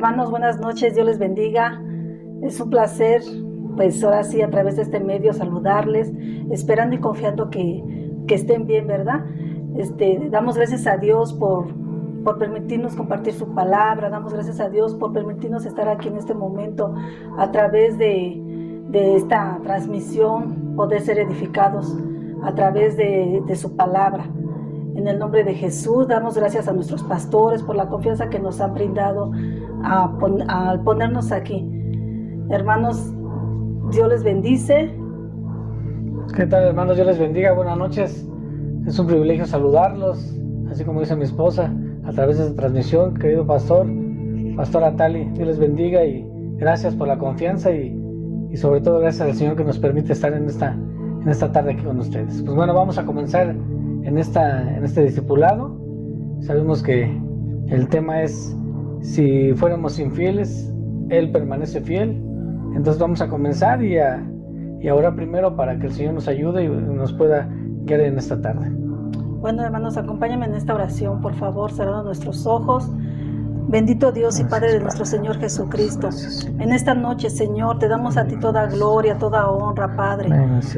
Hermanos, buenas noches, Dios les bendiga. Es un placer, pues ahora sí, a través de este medio saludarles, esperando y confiando que estén bien, ¿verdad? Damos gracias a Dios por permitirnos compartir su palabra, damos gracias a Dios por permitirnos estar aquí en este momento a través de esta transmisión, poder ser edificados a través de su palabra. En el nombre de Jesús, damos gracias a nuestros pastores por la confianza que nos han brindado al ponernos aquí. Hermanos, Dios les bendice. ¿Qué tal, hermanos? Dios les bendiga. Buenas noches. Es un privilegio saludarlos, así como dice mi esposa, a través de esta transmisión. Querido Pastora Tali, Dios les bendiga y gracias por la confianza y sobre todo gracias al Señor que nos permite estar en esta tarde aquí con ustedes. Pues bueno, vamos a comenzar en este discipulado. Sabemos que el tema es: si fuéramos infieles, Él permanece fiel. Entonces vamos a comenzar y ahora primero para que el Señor nos ayude y nos pueda guiar en esta tarde. Bueno, hermanos, acompáñenme en esta oración, por favor, cerrando nuestros ojos. Bendito Dios y Padre de nuestro Señor Jesucristo, en esta noche, Señor, te damos a ti toda gloria, toda honra, Padre,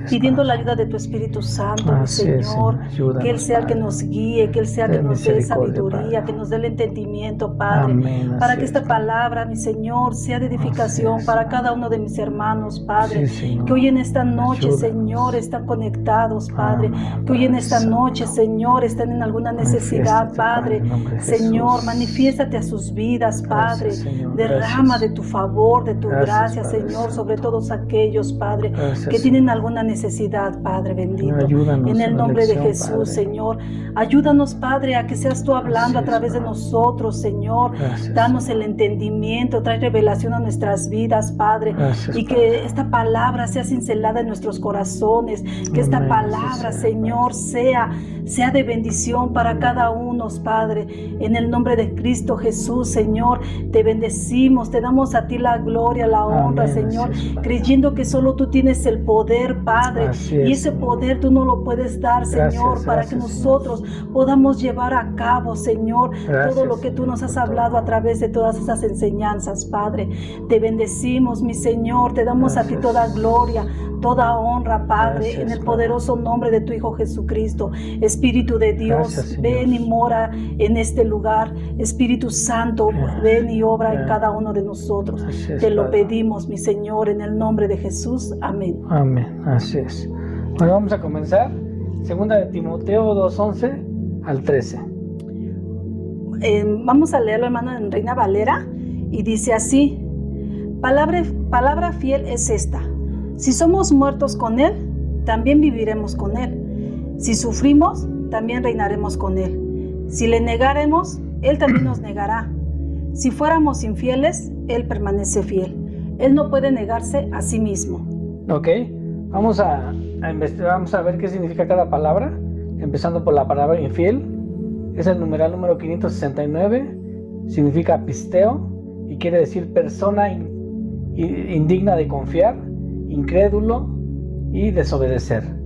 pidiendo la ayuda de tu Espíritu Santo, mi Señor, que Él sea el que nos guíe, que Él sea el que nos dé sabiduría, que nos dé el entendimiento, Padre, para que esta palabra, mi Señor, sea de edificación para cada uno de mis hermanos, Padre, que hoy en esta noche, Señor, están conectados, Padre, que hoy en esta noche, Señor, están en alguna necesidad, Padre, Señor, manifiéstate a sus vidas, Padre, derrama de tu favor, de tu gracia, Señor, sobre todos aquellos, Padre, que tienen alguna necesidad, Padre bendito, en el nombre de Jesús, Señor, ayúdanos, Padre, a que seas tú hablando a través de nosotros, Señor, danos el entendimiento, trae revelación a nuestras vidas, Padre, y que esta palabra sea cincelada en nuestros corazones, que esta palabra, Señor, sea de bendición para cada uno, Padre, en el nombre de Cristo Jesús, Señor, te bendecimos, te damos a ti la gloria, la honra, Señor, creyendo que solo tú tienes el poder, Padre, y ese poder tú no lo puedes dar, Señor, para que nosotros podamos llevar a cabo, Señor, todo lo que tú nos has hablado a través de todas esas enseñanzas, Padre. Te bendecimos, mi Señor, te damos a ti toda gloria, toda honra, Padre, en el poderoso nombre de tu Hijo Jesucristo. Espíritu de Dios, ven y mora en este lugar. Espíritu Santo, ven y obra en cada uno de nosotros. Te lo pedimos, mi Señor, en el nombre de Jesús. Amén. Amén, así es. Bueno, vamos a comenzar. Segunda de Timoteo 2:11 al 13. Vamos a leerlo, hermano, en Reina Valera, y dice así: palabra fiel es esta: si somos muertos con Él, también viviremos con Él. Si sufrimos, también reinaremos con Él. Si le negáremos, Él también nos negará. Si fuéramos infieles, Él permanece fiel. Él no puede negarse a sí mismo. Ok, vamos a investigar, vamos a ver qué significa cada palabra, empezando por la palabra infiel. Es el numeral número 569, significa pisteo y quiere decir persona indigna de confiar, incrédulo y desobedecer.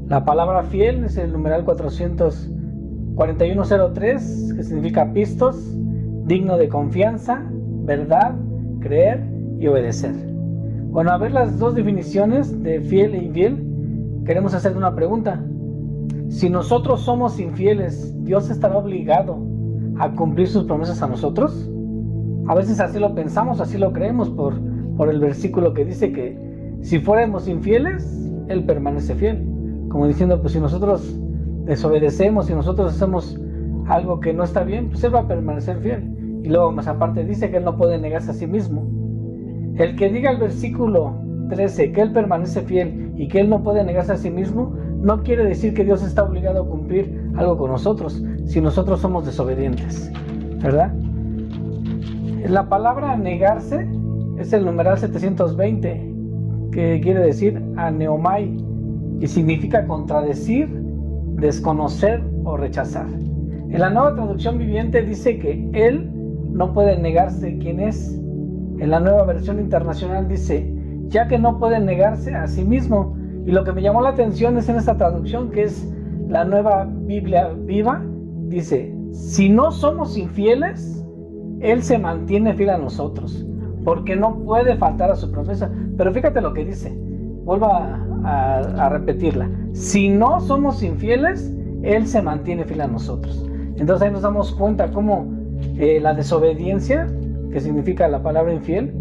La palabra fiel es el numeral 44103, que significa pistos, digno de confianza, verdad, creer y obedecer. Bueno, a ver las dos definiciones de fiel e infiel, queremos hacer una pregunta. Si nosotros somos infieles, ¿Dios estará obligado a cumplir sus promesas a nosotros? A veces así lo pensamos, así lo creemos por el versículo que dice que si fuéramos infieles, Él permanece fiel. Como diciendo, pues si nosotros desobedecemos, si nosotros hacemos algo que no está bien, pues Él va a permanecer fiel. Y luego más aparte dice que Él no puede negarse a sí mismo. El que diga el versículo 13 que Él permanece fiel y que Él no puede negarse a sí mismo, no quiere decir que Dios está obligado a cumplir algo con nosotros, si nosotros somos desobedientes, ¿verdad? La palabra negarse es el numeral 720, que quiere decir aneomai, y significa contradecir, desconocer o rechazar. En la Nueva Traducción Viviente dice que Él no puede negarse quién es. En la Nueva Versión Internacional dice, ya que no puede negarse a sí mismo. Y lo que me llamó la atención es en esta traducción, que es la Nueva Biblia Viva, dice, si no somos infieles, Él se mantiene fiel a nosotros, porque no puede faltar a su promesa. Pero fíjate lo que dice, vuelvo a repetirla. Si no somos infieles, Él se mantiene fiel a nosotros. Entonces ahí nos damos cuenta cómo la desobediencia, que significa la palabra infiel,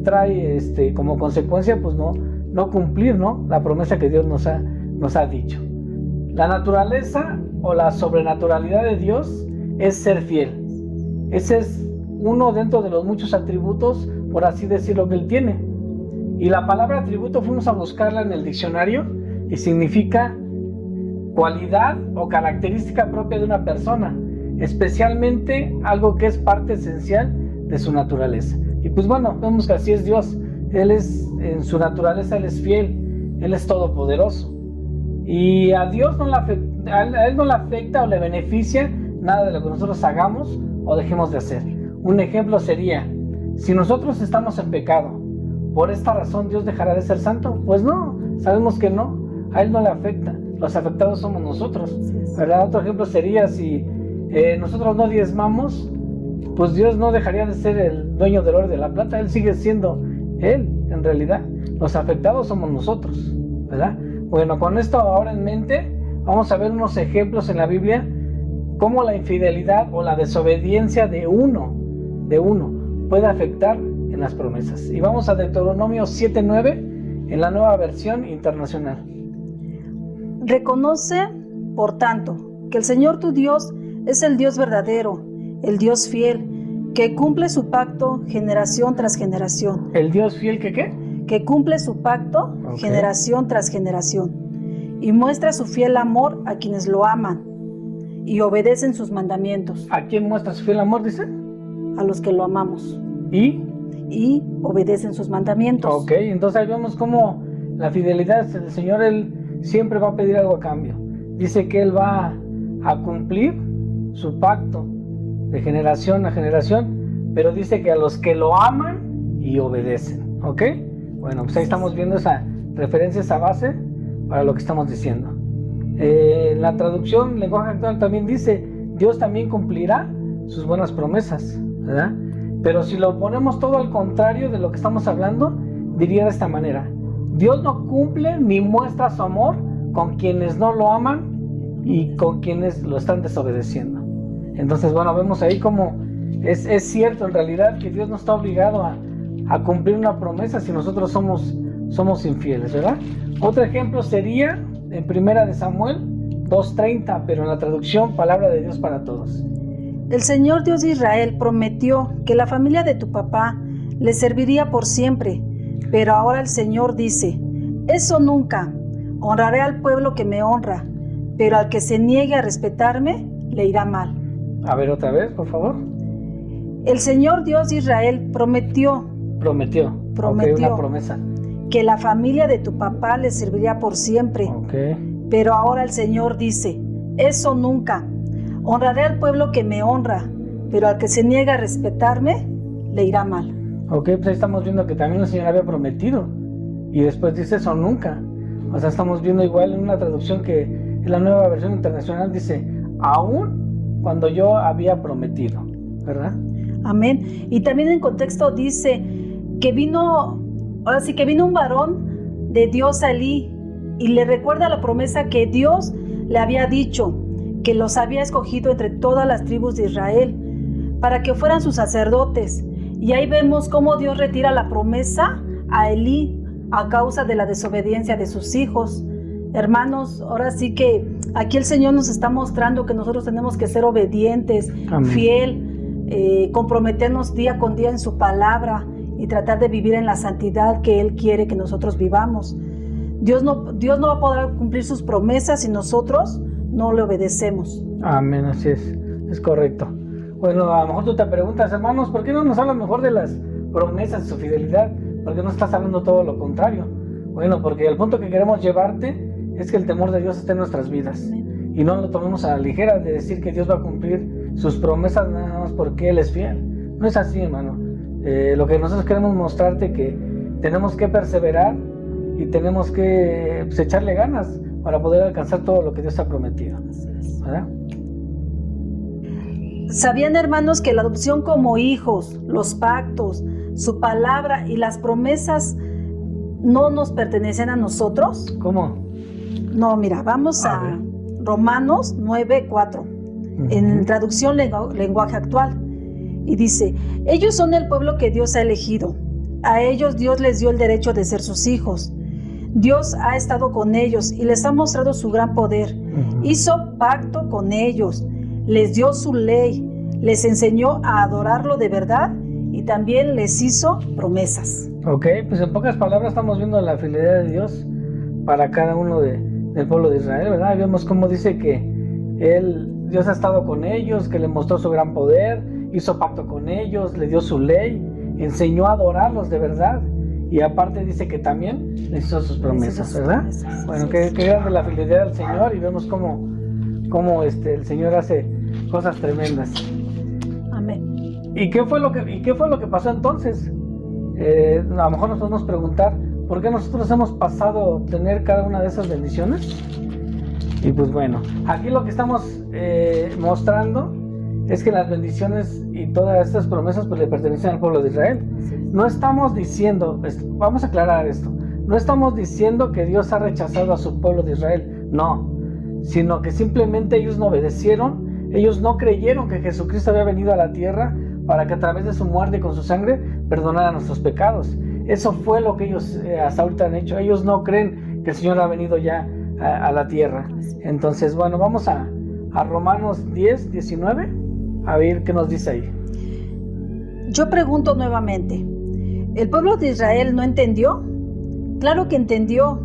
trae como consecuencia pues no cumplir, ¿no?, la promesa que Dios nos ha dicho. La naturaleza o la sobrenaturalidad de Dios es ser fiel. Ese es uno dentro de los muchos atributos, por así decirlo, que Él tiene. Y la palabra atributo fuimos a buscarla en el diccionario y significa cualidad o característica propia de una persona, especialmente algo que es parte esencial de su naturaleza. Y pues bueno, vemos que así es Dios. Él es, en su naturaleza, Él es fiel, Él es todopoderoso. Y a Dios a Él no le afecta o le beneficia nada de lo que nosotros hagamos o dejemos de hacer. Un ejemplo sería, si nosotros estamos en pecado, ¿por esta razón Dios dejará de ser santo? Pues no, sabemos que no, a Él no le afecta, los afectados somos nosotros, ¿verdad? Otro ejemplo sería, si nosotros no diezmamos, pues Dios no dejaría de ser el dueño del oro y de la plata, Él sigue siendo Él, en realidad, los afectados somos nosotros, ¿verdad? Bueno, con esto ahora en mente, vamos a ver unos ejemplos en la Biblia, cómo la infidelidad o la desobediencia de uno puede afectar en las promesas. Y vamos a Deuteronomio 7:9 en la Nueva Versión Internacional. Reconoce, por tanto, que el Señor tu Dios es el Dios verdadero, el Dios fiel, que cumple su pacto generación tras generación. ¿El Dios fiel que qué? Que cumple su pacto generación tras generación, y muestra su fiel amor a quienes lo aman y obedecen sus mandamientos. ¿A quién muestra su fiel amor, dice? A los que lo amamos. Y obedecen sus mandamientos. Ok, entonces ahí vemos cómo la fidelidad del Señor, Él siempre va a pedir algo a cambio. Dice que Él va a cumplir su pacto de generación a generación, pero dice que a los que lo aman y obedecen. ¿Ok? Bueno, pues ahí estamos viendo esa referencia, esa base para lo que estamos diciendo. La traducción lenguaje actual también dice, Dios también cumplirá sus buenas promesas, ¿verdad? Pero si lo ponemos todo al contrario de lo que estamos hablando, diría de esta manera: Dios no cumple ni muestra su amor con quienes no lo aman y con quienes lo están desobedeciendo. Entonces, bueno, vemos ahí como es cierto en realidad que Dios no está obligado a cumplir una promesa si nosotros somos infieles, ¿verdad? Otro ejemplo sería en 1 Samuel 2:30, pero en la traducción Palabra de Dios para Todos. El Señor Dios de Israel prometió que la familia de tu papá le serviría por siempre, pero ahora el Señor dice, eso nunca, honraré al pueblo que me honra, pero al que se niegue a respetarme, le irá mal. A ver otra vez, por favor. El Señor Dios de Israel prometió Okay, una promesa, que la familia de tu papá le serviría por siempre, pero ahora el Señor dice, eso nunca, honraré al pueblo que me honra, pero al que se niega a respetarme, le irá mal. Ok, pues ahí estamos viendo que también el Señor había prometido, y después dice eso nunca. O sea, estamos viendo igual en una traducción que en la Nueva Versión Internacional dice, aún cuando yo había prometido, ¿verdad? Amén. Y también en contexto dice que vino un varón de Dios a Elí y le recuerda la promesa que Dios le había dicho, que los había escogido entre todas las tribus de Israel para que fueran sus sacerdotes. Y ahí vemos cómo Dios retira la promesa a Elí a causa de la desobediencia de sus hijos. Hermanos, ahora sí que aquí el Señor nos está mostrando que nosotros tenemos que ser obedientes, fiel, comprometernos día con día en su palabra y tratar de vivir en la santidad que Él quiere que nosotros vivamos. Dios no va a poder cumplir sus promesas si nosotros no le obedecemos. Amén, así es correcto. Bueno, a lo mejor tú te preguntas, hermanos, ¿por qué no nos habla mejor de las promesas de su fidelidad? ¿Por qué no estás hablando todo lo contrario? Bueno, porque el punto que queremos llevarte es que el temor de Dios esté en nuestras vidas. Amén. Y no lo tomemos a la ligera de decir que Dios va a cumplir sus promesas nada más porque Él es fiel. No es así, hermano. Lo que nosotros queremos mostrarte que tenemos que perseverar y tenemos que echarle ganas para poder alcanzar todo lo que Dios ha prometido, ¿verdad? ¿Sabían, hermanos, que la adopción como hijos, los pactos, su palabra y las promesas no nos pertenecen a nosotros? ¿Cómo? No, mira, vamos a Romanos 9:4, en traducción lenguaje actual. Y dice: ellos son el pueblo que Dios ha elegido. A ellos Dios les dio el derecho de ser sus hijos. Dios ha estado con ellos y les ha mostrado su gran poder. Hizo pacto con ellos, les dio su ley, les enseñó a adorarlo de verdad y también les hizo promesas. Ok, pues en pocas palabras estamos viendo la fidelidad de Dios para cada uno del pueblo de Israel, ¿verdad? Vemos cómo dice que Dios ha estado con ellos, que le mostró su gran poder, hizo pacto con ellos, le dio su ley, enseñó a adorarlos de verdad. Y aparte dice que también les hizo sus promesas, ¿verdad? Bueno, qué grande la fidelidad del Señor, y vemos cómo el Señor hace cosas tremendas. Amén. ¿Y qué fue lo que pasó entonces? A lo mejor nos podemos preguntar, ¿por qué nosotros hemos pasado a obtener cada una de esas bendiciones? Y pues bueno, aquí lo que estamos mostrando es que las bendiciones y todas estas promesas pues le pertenecen al pueblo de Israel. No estamos diciendo, vamos a aclarar esto, no estamos diciendo que Dios ha rechazado a su pueblo de Israel, no, sino que simplemente ellos no obedecieron, ellos no creyeron que Jesucristo había venido a la tierra para que a través de su muerte y con su sangre perdonara nuestros pecados. Eso fue lo que ellos hasta ahorita han hecho. Ellos no creen que el Señor ha venido ya a la tierra. Entonces, bueno, vamos a Romanos 10:19, a ver qué nos dice ahí. Yo pregunto nuevamente, ¿el pueblo de Israel no entendió? Claro que entendió.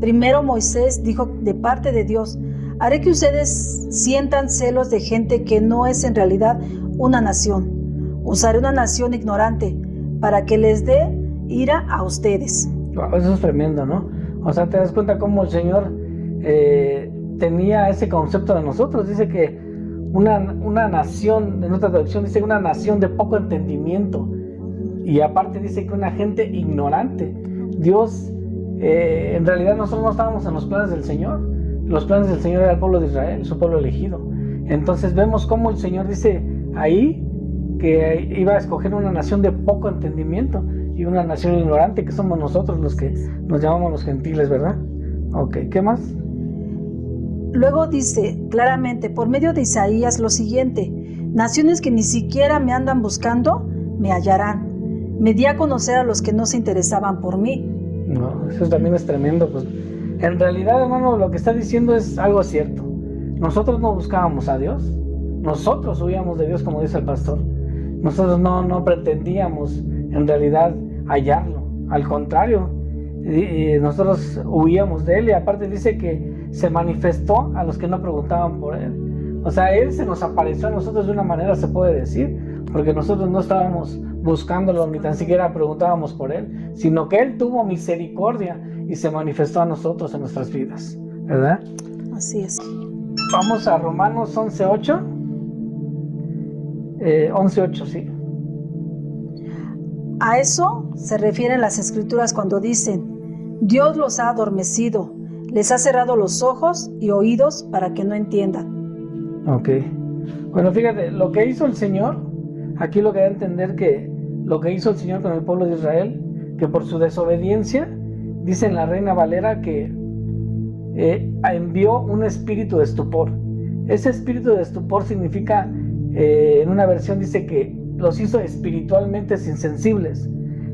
Primero Moisés dijo de parte de Dios: haré que ustedes sientan celos de gente que no es en realidad una nación. Usaré una nación ignorante para que les dé ira a ustedes. Wow, eso es tremendo, ¿no? O sea, te das cuenta cómo el Señor tenía ese concepto de nosotros. Dice que una nación, en otra traducción dice una nación de poco entendimiento, y aparte dice que una gente ignorante. Dios, en realidad nosotros no estábamos en los planes del Señor. Los planes del Señor era el pueblo de Israel, su pueblo elegido. Entonces vemos cómo el Señor dice ahí que iba a escoger una nación de poco entendimiento y una nación ignorante, que somos nosotros los que nos llamamos los gentiles, ¿verdad? Ok, ¿qué más? Luego dice claramente por medio de Isaías lo siguiente: naciones que ni siquiera me andan buscando me hallarán. Me di a conocer a los que no se interesaban por mí. No, eso también es tremendo. Pues en realidad, hermano, lo que está diciendo es algo cierto. Nosotros no buscábamos a Dios, nosotros huíamos de Dios, como dice el pastor. Nosotros no pretendíamos en realidad hallarlo, al contrario, nosotros huíamos de Él. Y aparte dice que se manifestó a los que no preguntaban por Él. O sea, Él se nos apareció a nosotros de una manera, se puede decir, porque nosotros no estábamos buscándolo, ni tan siquiera preguntábamos por Él, sino que Él tuvo misericordia y se manifestó a nosotros en nuestras vidas, ¿verdad? Así es. Vamos a Romanos 11:8. 11:8, sí. A eso se refieren las Escrituras cuando dicen: Dios los ha adormecido, les ha cerrado los ojos y oídos para que no entiendan. Ok. Bueno, fíjate, lo que hizo el Señor, aquí lo que da a entender que lo que hizo el Señor con el pueblo de Israel, que por su desobediencia, dice en la Reina Valera que envió un espíritu de estupor. Ese espíritu de estupor significa, en una versión dice que los hizo espiritualmente insensibles,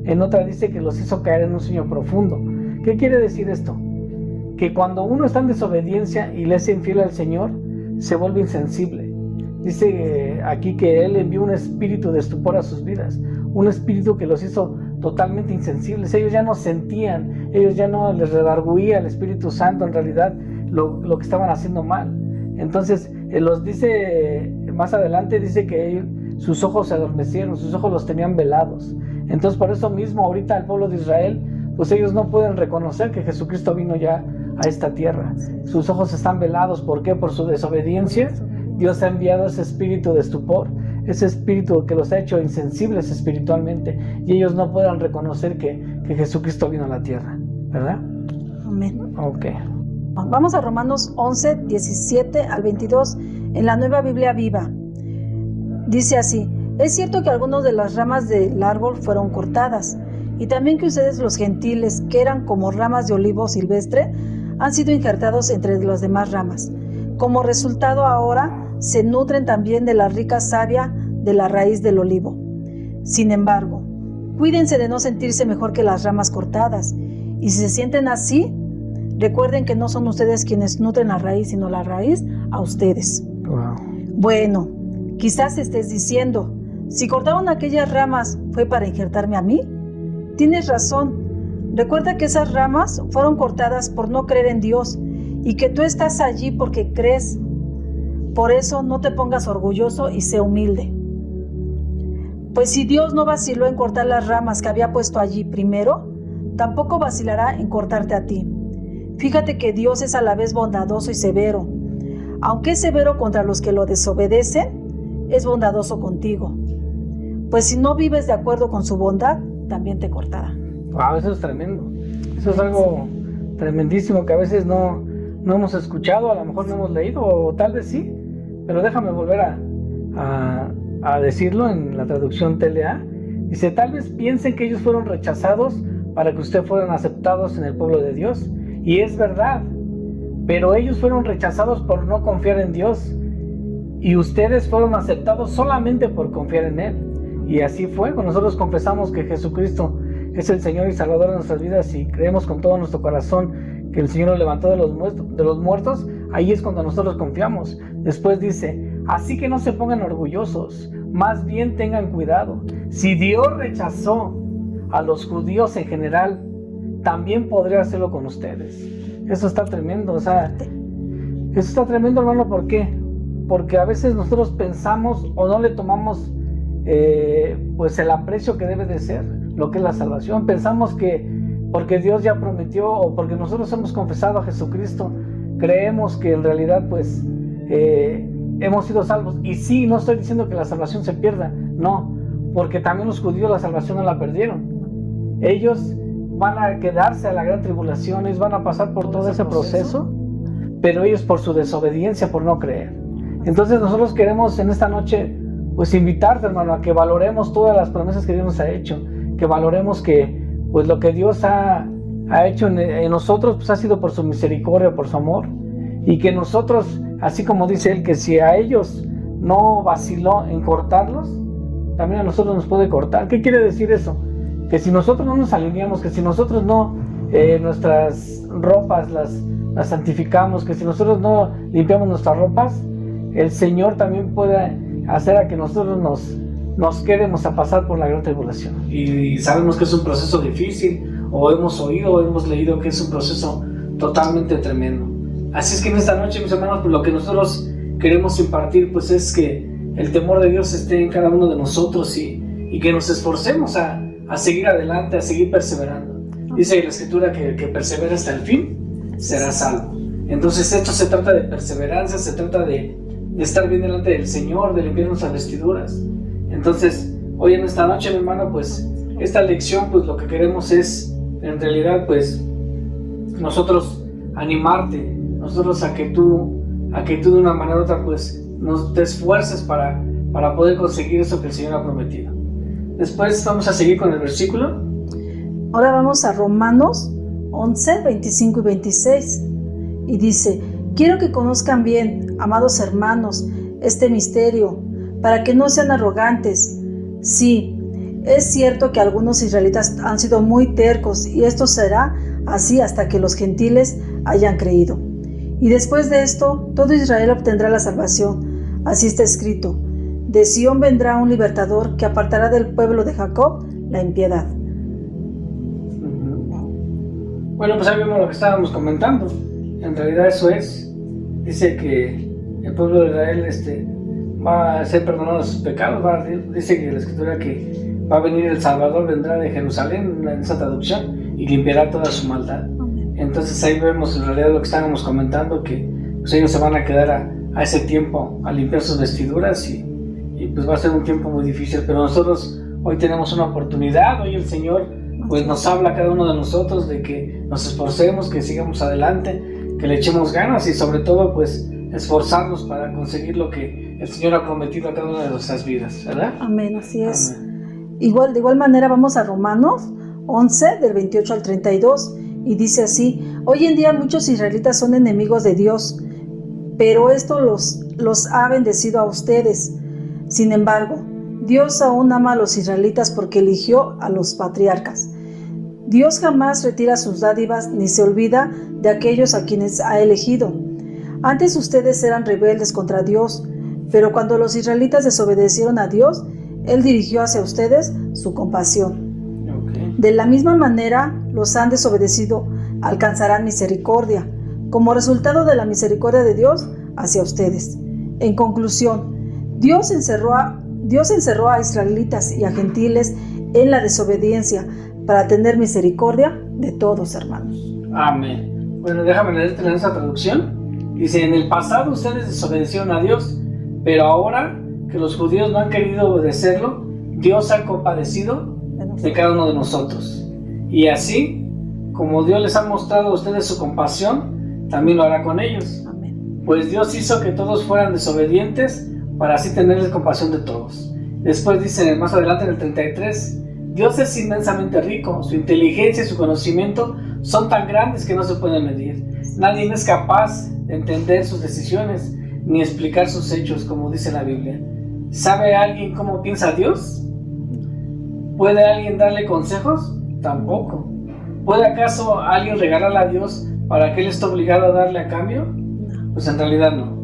en otra dice que los hizo caer en un sueño profundo. ¿Qué quiere decir esto? Que cuando uno está en desobediencia y le es infiel al Señor, se vuelve insensible. Dice aquí que Él envió un espíritu de estupor a sus vidas, un espíritu que los hizo totalmente insensibles. Ellos ya no sentían, ellos ya no les redarguía el Espíritu Santo en realidad lo que estaban haciendo mal. Entonces los dice más adelante, dice que sus ojos se adormecieron, sus ojos los tenían velados. Entonces por eso mismo ahorita el pueblo de Israel, pues ellos no pueden reconocer que Jesucristo vino ya a esta tierra. Sus ojos están velados. ¿Por qué? Por su desobediencia. Dios ha enviado ese espíritu de estupor, ese espíritu que los ha hecho insensibles espiritualmente, y ellos no puedan reconocer que Jesucristo vino a la tierra, ¿verdad? Amén. Ok. Vamos a Romanos 11, 17 al 22, en la Nueva Biblia Viva. Dice así: es cierto que algunas de las ramas del árbol fueron cortadas, y también que ustedes los gentiles, que eran como ramas de olivo silvestre, han sido injertados entre las demás ramas. Como resultado ahora se nutren también de la rica savia de la raíz del olivo. Sin embargo, cuídense de no sentirse mejor que las ramas cortadas, y si se sienten así, recuerden que no son ustedes quienes nutren la raíz, sino la raíz a ustedes. Wow. Bueno, quizás estés diciendo: si cortaron aquellas ramas, ¿fue para injertarme a mí? Tienes razón. Recuerda que esas ramas fueron cortadas por no creer en Dios, y que tú estás allí porque crees. Por eso no te pongas orgulloso y sé humilde. Pues si Dios no vaciló en cortar las ramas que había puesto allí primero, tampoco vacilará en cortarte a ti. Fíjate que Dios es a la vez bondadoso y severo. Aunque es severo contra los que lo desobedecen, es bondadoso contigo. Pues si no vives de acuerdo con su bondad, también te cortará. Wow, eso es tremendo. Eso es algo tremendísimo que a veces no hemos escuchado, a lo mejor no hemos leído, o tal vez sí, pero déjame volver a decirlo en la traducción TLA. Dice: tal vez piensen que ellos fueron rechazados para que ustedes fueran aceptados en el pueblo de Dios. Y es verdad, pero ellos fueron rechazados por no confiar en Dios, y ustedes fueron aceptados solamente por confiar en Él. Y así fue. Cuando nosotros confesamos que Jesucristo es el Señor y Salvador de nuestras vidas, y creemos con todo nuestro corazón que el Señor lo levantó de los muertos, ahí es cuando nosotros confiamos. Después dice: así que no se pongan orgullosos, más bien tengan cuidado. Si Dios rechazó a los judíos en general, también podría hacerlo con ustedes. Eso está tremendo, o sea, eso está tremendo, hermano. ¿Por qué? Porque a veces nosotros pensamos o no le tomamos pues el aprecio que debe de ser lo que es la salvación. Pensamos que porque Dios ya prometió, o porque nosotros hemos confesado a Jesucristo, creemos que en realidad pues hemos sido salvos. Y sí, no estoy diciendo que la salvación se pierda, no, porque también los judíos la salvación no la perdieron. Ellos van a quedarse a la gran tribulación, ellos van a pasar por todo ese proceso, pero ellos por su desobediencia, por no creer. Entonces nosotros queremos en esta noche pues invitarte, hermano, a que valoremos todas las promesas que Dios nos ha hecho, que valoremos que pues lo que Dios ha hecho en nosotros pues ha sido por su misericordia, por su amor, y que nosotros, así como dice Él, que si a ellos no vaciló en cortarlos, también a nosotros nos puede cortar. ¿Qué quiere decir eso? Que si nosotros no nos alineamos, que si nosotros no nuestras ropas las santificamos, que si nosotros no limpiamos nuestras ropas, el Señor también puede hacer a que nosotros nos quedemos a pasar por la gran tribulación. Y sabemos que es un proceso difícil, o hemos oído o hemos leído que es un proceso totalmente tremendo. Así es que en esta noche, mis hermanos, pues lo que nosotros queremos impartir pues es que el temor de Dios esté en cada uno de nosotros, y que nos esforcemos a seguir adelante, a seguir perseverando. Dice la Escritura que el que persevera hasta el fin será salvo. Entonces esto se trata de perseverancia, se trata de estar bien delante del Señor, de limpiar nuestras vestiduras. Entonces hoy en esta noche, mi hermano, pues esta lección, pues lo que queremos es en realidad pues nosotros animarte, nosotros a que tú de una manera u otra pues nos te esfuerces para poder conseguir eso que el Señor ha prometido. Después vamos a seguir con el versículo. Ahora vamos a Romanos 11, 25 y 26. Y dice: quiero que conozcan bien, amados hermanos, este misterio, para que no sean arrogantes. Sí, es cierto que algunos israelitas han sido muy tercos, y esto será así hasta que los gentiles hayan creído. Y después de esto, todo Israel obtendrá la salvación. Así está escrito: de Sión vendrá un libertador que apartará del pueblo de Jacob la impiedad. Bueno, pues ahí vemos lo que estábamos comentando. En realidad eso es. Dice que el pueblo de Israel va a ser perdonado de sus pecados. Dice que la Escritura que va a venir el Salvador, vendrá de Jerusalén, en esa traducción, y limpiará toda su maldad. Entonces ahí vemos en realidad lo que estábamos comentando, que pues ellos se van a quedar a ese tiempo a limpiar sus vestiduras, y pues va a ser un tiempo muy difícil. Pero nosotros hoy tenemos una oportunidad. Hoy el Señor pues nos habla a cada uno de nosotros de que nos esforcemos, que sigamos adelante, que le echemos ganas, y sobre todo pues esforzarnos para conseguir lo que el Señor ha prometido a cada una de nuestras vidas, ¿verdad? Amén, así es. Amén. De igual manera vamos a Romanos 11, del 28 al 32, y dice así: hoy en día muchos israelitas son enemigos de Dios, pero esto los ha bendecido a ustedes. Sin embargo, Dios aún ama a los israelitas porque eligió a los patriarcas. Dios jamás retira sus dádivas ni se olvida de aquellos a quienes ha elegido. Antes ustedes eran rebeldes contra Dios, pero cuando los israelitas desobedecieron a Dios, Él dirigió hacia ustedes su compasión. De la misma manera, los han desobedecido, alcanzarán misericordia, como resultado de la misericordia de Dios hacia ustedes. En conclusión, Dios encerró a israelitas y a gentiles en la desobediencia para tener misericordia de todos, hermanos. Amén. Bueno, déjame leerte en esa traducción. Dice: en el pasado ustedes desobedecieron a Dios, pero ahora que los judíos no han querido obedecerlo, Dios ha compadecido de cada uno de nosotros. Y así, como Dios les ha mostrado a ustedes su compasión, también lo hará con ellos. Amén. Pues Dios hizo que todos fueran desobedientes para así tenerles compasión de todos. Después dice más adelante en el 33: Dios es inmensamente rico, su inteligencia y su conocimiento son tan grandes que no se pueden medir. Nadie es capaz de entender sus decisiones ni explicar sus hechos, como dice la Biblia. ¿Sabe alguien cómo piensa Dios? ¿Puede alguien darle consejos? Tampoco. ¿Puede acaso alguien regalarle a Dios para que Él esté obligado a darle a cambio? Pues en realidad no.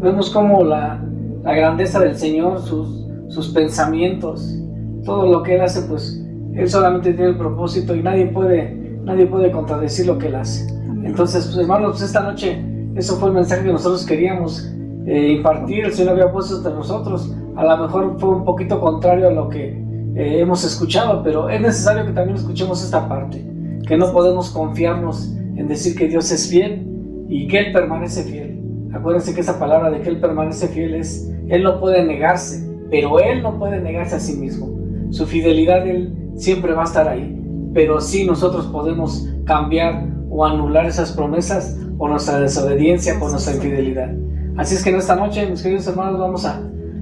Vemos como la grandeza del Señor, sus pensamientos, todo lo que Él hace, pues Él solamente tiene el propósito y nadie puede contradecir lo que Él hace. Entonces, pues, hermanos, pues esta noche eso fue el mensaje que nosotros queríamos impartir. El Señor había puesto entre nosotros. A lo mejor fue un poquito contrario a lo que hemos escuchado, pero es necesario que también escuchemos esta parte, que no podemos confiarnos en decir que Dios es fiel y que Él permanece fiel. Acuérdense que esa palabra de que Él permanece fiel es, Él no puede negarse, pero Él no puede negarse a sí mismo. Su fidelidad, Él siempre va a estar ahí, pero sí nosotros podemos cambiar o anular esas promesas por nuestra desobediencia, por nuestra infidelidad. Así es que en esta noche, mis queridos hermanos, vamos a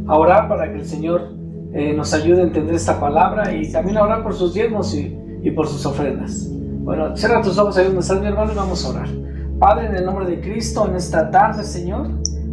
orar para que el Señor nos ayude a entender esta palabra y también a orar por sus diezmos y por sus ofrendas. Bueno, cierra tus ojos ahí donde estás, mi hermano, y vamos a orar. Padre, en el nombre de Cristo, en esta tarde, Señor,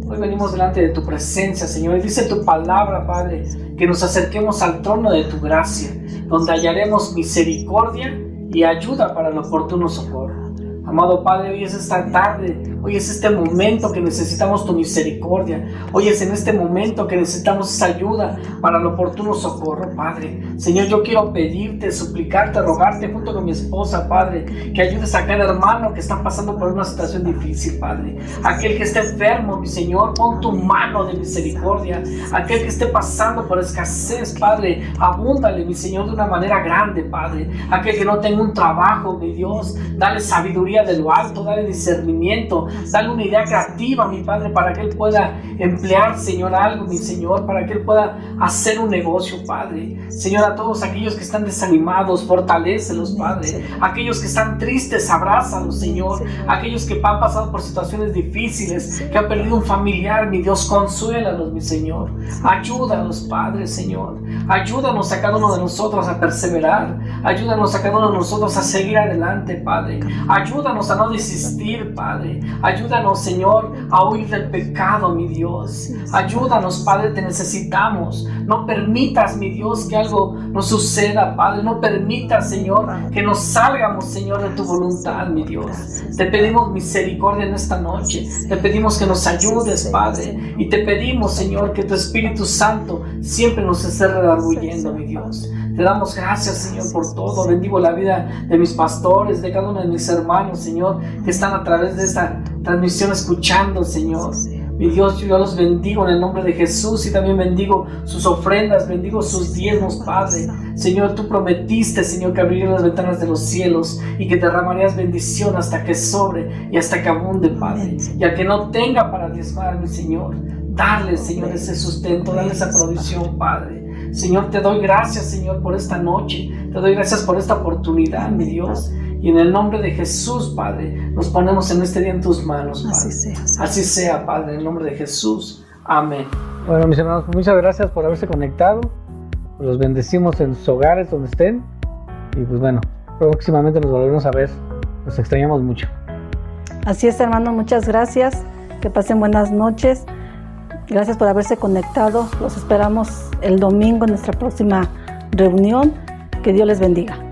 hoy venimos delante de tu presencia, Señor, y dice tu palabra, Padre, que nos acerquemos al trono de tu gracia, donde hallaremos misericordia y ayuda para el oportuno socorro. Amado Padre, hoy es esta tarde, hoy es este momento que necesitamos tu misericordia, hoy es en este momento que necesitamos esa ayuda para el oportuno socorro, Padre. Señor, yo quiero pedirte, suplicarte, rogarte junto con mi esposa, Padre, que ayudes a cada hermano que está pasando por una situación difícil, Padre. Aquel que esté enfermo, mi Señor, pon tu mano de misericordia. Aquel que esté pasando por escasez, Padre, abúndale, mi Señor, de una manera grande, Padre. Aquel que no tenga un trabajo, mi Dios, dale sabiduría de lo alto, dale discernimiento, dale una idea creativa, mi Padre, para que Él pueda emplear, Señor, algo, mi Señor, para que Él pueda hacer un negocio, Padre. Señor, a todos aquellos que están desanimados, fortalécelos, Padre. Aquellos que están tristes, abrázalos, Señor. Aquellos que han pasado por situaciones difíciles, que han perdido un familiar, mi Dios, consuélalos, mi Señor. Ayúdanos, Padre, Señor. Ayúdanos a cada uno de nosotros a perseverar. Ayúdanos a cada uno de nosotros a seguir adelante, Padre. Ayúdanos a no desistir, Padre. Ayúdanos, Señor, a huir del pecado, mi Dios. Ayúdanos, Padre, te necesitamos. No permitas, mi Dios, que algo nos suceda, Padre. No permitas, Señor, que nos salgamos, Señor, de tu voluntad, mi Dios. Te pedimos misericordia en esta noche. Te pedimos que nos ayudes, Padre. Y te pedimos, Señor, que tu Espíritu Santo siempre nos esté redarguyendo, mi Dios. Te damos gracias, Señor, por todo. Bendigo la vida de mis pastores, de cada uno de mis hermanos, Señor, que están a través de esta transmisión escuchando, Señor. Mi Dios, yo los bendigo en el nombre de Jesús y también bendigo sus ofrendas, bendigo sus diezmos, Padre. Señor, tú prometiste, Señor, que abrirías las ventanas de los cielos y que derramarías bendición hasta que sobre y hasta que abunde, Padre. Y al que no tenga para diezmar, mi Señor, darle, Señor, ese sustento, darle esa provisión, Padre. Señor, te doy gracias, Señor, por esta noche. Te doy gracias por esta oportunidad, mi Dios. Y en el nombre de Jesús, Padre, nos ponemos en este día en tus manos, Padre. Así sea, Padre, en el nombre de Jesús. Amén. Bueno, mis hermanos, muchas gracias por haberse conectado. Los bendecimos en sus hogares donde estén. Y pues bueno, próximamente nos volveremos a ver. Los extrañamos mucho. Así es, hermano, muchas gracias. Que pasen buenas noches. Gracias por haberse conectado. Los esperamos el domingo en nuestra próxima reunión. Que Dios les bendiga.